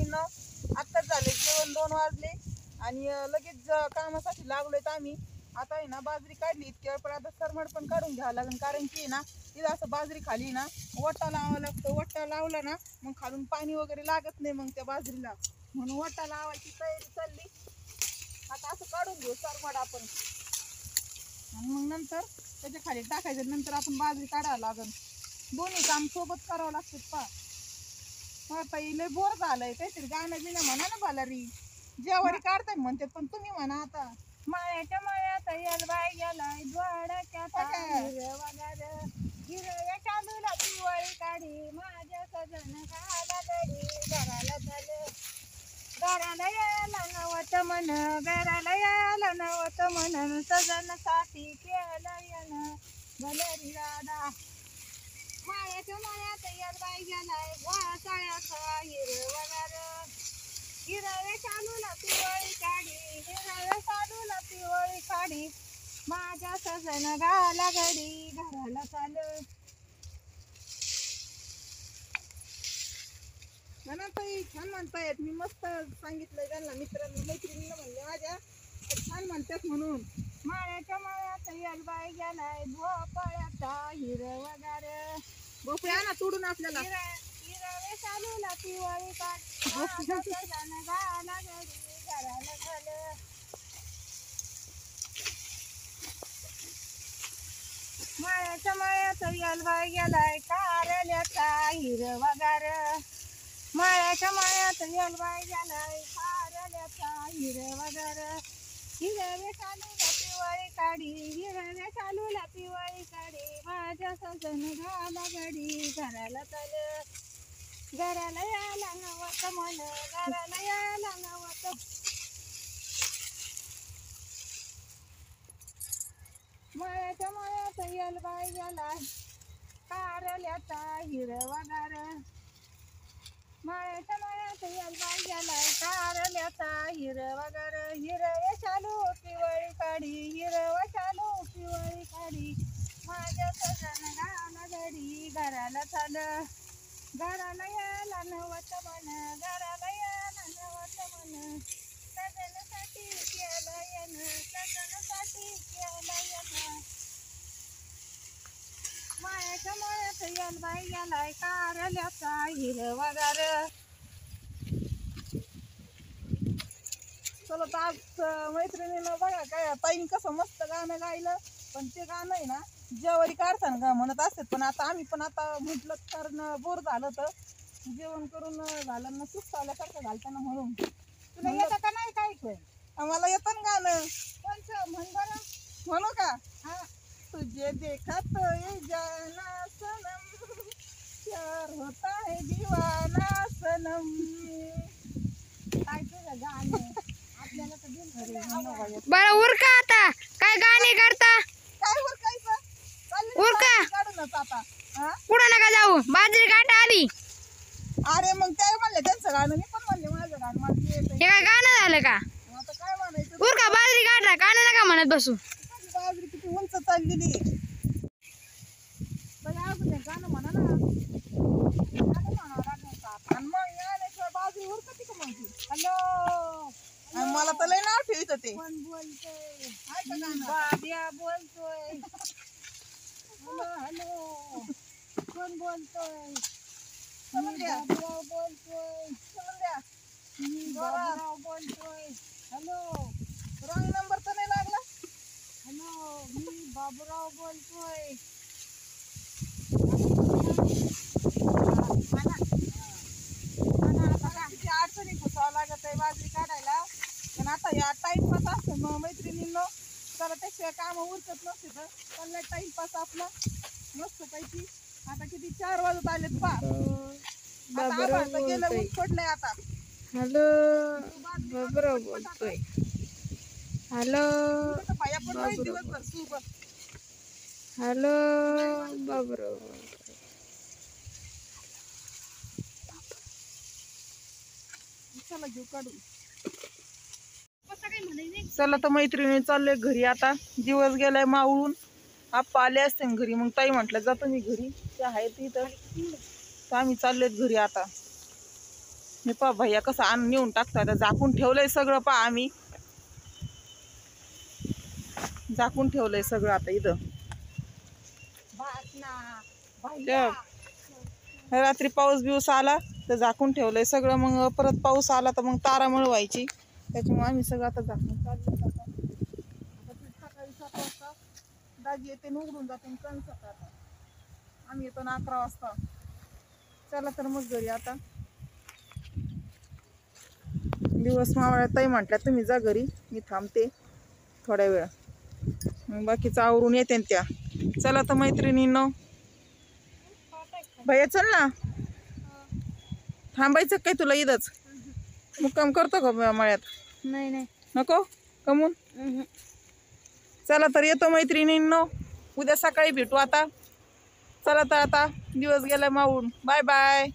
मैत्रिणींनो, आत्ताच झाले जेवण, 2 वाजले आणि लगेच कामासाठी लागलोय आम्ही. आता आहे ना बाजरी काढली इतक्या वेळ, पण आता सरमड पण काढून घ्यावं लागेल, कारण की ना तिथं असं बाजरी खाली ना वटा लावावं लागतं. वटा लावला ना मग खालून पाणी वगैरे लागत नाही मग त्या बाजरीला, म्हणून वटा लावायची तयारी चालली. आता असं काढून घेऊ सरमड आपण आणि मग नंतर त्याच्या खाली टाकायचं. नंतर आपण बाजरी काढावं लागेल. दोन्ही काम सोबत करावं लागतं. आता लय बोर झालंय, काहीतरी गाणं बिणं म्हणा ना बालारी. जेवारी काढताय म्हणते पण तुम्ही म्हणा आता. माळ्याच्या माळ्यात येलबाई गेलाय द्वाडाच्या वगार हिरव्या चालूला पिवळी काढी माझ्या सजन घाला गडी घराला झालं घराला यायला नवत मन घराला यायला नवत मन सजन साठी केलं येणं भलरी राधा. माळ्याच्या माळ्यात येलबाई गेलाय वासाळ्याचा हिरवगार हिरव्या चालूला पिवळी काढी हिरव्या चालूला पिवळी काढी माझ्या सजन घाला गडी घराला चालू. ताई छान म्हणतायत. मी मस्त सांगितलंय त्यांना, मित्रांना मैत्रिणीला म्हणले माझ्या छान म्हणतात म्हणून. माळ्याच्या माळ्यात येलबाई गेलाय भोपळ्याचा हिरवगार भोपळ्या ना तोडून आपल्याला. हिरव्या चालूला पिवळी काढी माझ्या सजन घाला गडी घराला झालं. माळ्याच्या माळ्यात येलबाई गेलाय कारल्याचा हिरवगार माळ्याच्या माळ्यात येलबाई गेलाय कारल्याचा हिरवगार हिरव्या चालूला पिवळी काढी हिरव्या चालूला पिवळी काढी माझ्या सजन घाला गडी घराला चाल. घराला यायला नवत मन घराला यायला नवत. माळ्याच्या माळ्यात येलबाई गेलाय कारल्याचा हिरवगार माळ्याच्या माळ्यात येलबाई गेलाय कारल्याचा हिरवगार हिरव्या चालू पिवळी काढी हिरवा चालू पिवळी काढी माझ्या सजन घाला गडी घराला चाल. घराला यायला नवत मन घराला यायला नवत मन सजनसाठी केलं येणं सजनसाठी केलं येणं. माळ्याच्या माळ्यात येलबाई गेलाय कारल्याचा हिरवगार. चला तर आज मैत्रिणीनं बघा काय ताईन कसं मस्त गाणं गायलं. पण ते गाणं आहे ना जेवारी काढताना का म्हणत असतात, पण आता आम्ही पण आता म्हटलं कारण बोर झालं तर जेवण करून झालं ना सुस्त आल्यासारखं घालताना म्हणून. तुला येतं का नाही काय? आम्हाला येतं ना गाणं. कोणचं म्हण बरं. म्हणू का? हा. तुझे देखा तो ये जाना सनम प्यार होता है दीवाना सनम. काय तुझं गाणं आपल्याला तर बिलकुल. बरं उरका आता, काय गाणे करता? काय उरकायचं? उरका. काढूनच आता. कुठं नका जाऊ, बाजरी काटा आली. अरे मग काय म्हणले त्यांचं गाणं, मी पण म्हणले माझं गाणं मला येतं. हे काय गाणं झालं का? आता काय म्हणायचं? उरका, बाजरी काटा, गाणं नका म्हणत बसू. बाजरी किती उंच चाललेली आहे. गाणं म्हणा ना. गाणं म्हणावं लागणार का आता? आणि मग यायला बाजरी उरकती का मग ती? हॅलो मला तर लय नाव ठेवत ते. कोण बोलतोय? ऐका गाणं. बाब्या बोलतोय. हॅलो हॅलो कोण बोलतोय? बाबूराव बोलतोय. बाबूराव बोलतोय. हॅलो रॉंग नंबर तर नाही लागला? हॅलो मी बाबूराव बोलतोय. किती अडचणी घुसावं लागत आहे बाजरी काढायला. पण आता या टाइमपास असतं मग मैत्रिणींनो. चला त्याशिवाय काम उरकत नसते तर चाललंय टाइमपास आपला मस्त पैकी. आता किती 4 वाजत आलेत पा. आता आभाळ तर गेलं, ऊन पडलंय आता. हॅलो बाबूराव बोलतोय. हॅलो भाया पण राहील दिवसभर तू. हॅलो बाबूराव. चला घेऊ काढून. चला तर मैत्रिणी चाललोय घरी आता. दिवस गेलाय मावळून. आप्पा आले असते घरी, मग ताई म्हटलं जातो मी घरी, ते आहेत इथं. तर आम्ही चाललोय घरी आता. मी पहा भैया कसं आणून नेऊन टाकतो. आता झाकून ठेवलंय सगळं, पहा आम्ही झाकून ठेवलंय सगळं आता इथं. रात्री पाऊस बिऊस आला तर झाकून ठेवलंय सगळं, मग परत पाऊस आला तर मग तारा मळवायची. त्याच्यामुळे आम्ही सगळं आता झाकून चाललो. आता ते सकाळी 7 वाजता दाजी येते, उघडून जाते कणस आता. आम्ही येतो ना 11 वाजता. चला तर मग घरी आता. दिवस मावळ्या ताई म्हटल्या तुम्ही जा घरी, मी थांबते थोड्या वेळ, मग बाकीचं आवरून येते त्या. चला तर मैत्रिणींनो, भैया चल ना. थांबायचं काय तुला इथंच? मुक्काम करतो का मळ्यात? नाही नाही नको कमून. चला तर येतो मैत्रिणींनो, उद्या सकाळी भेटू आता. चला तर आता दिवस गेला मावून. Bye bye.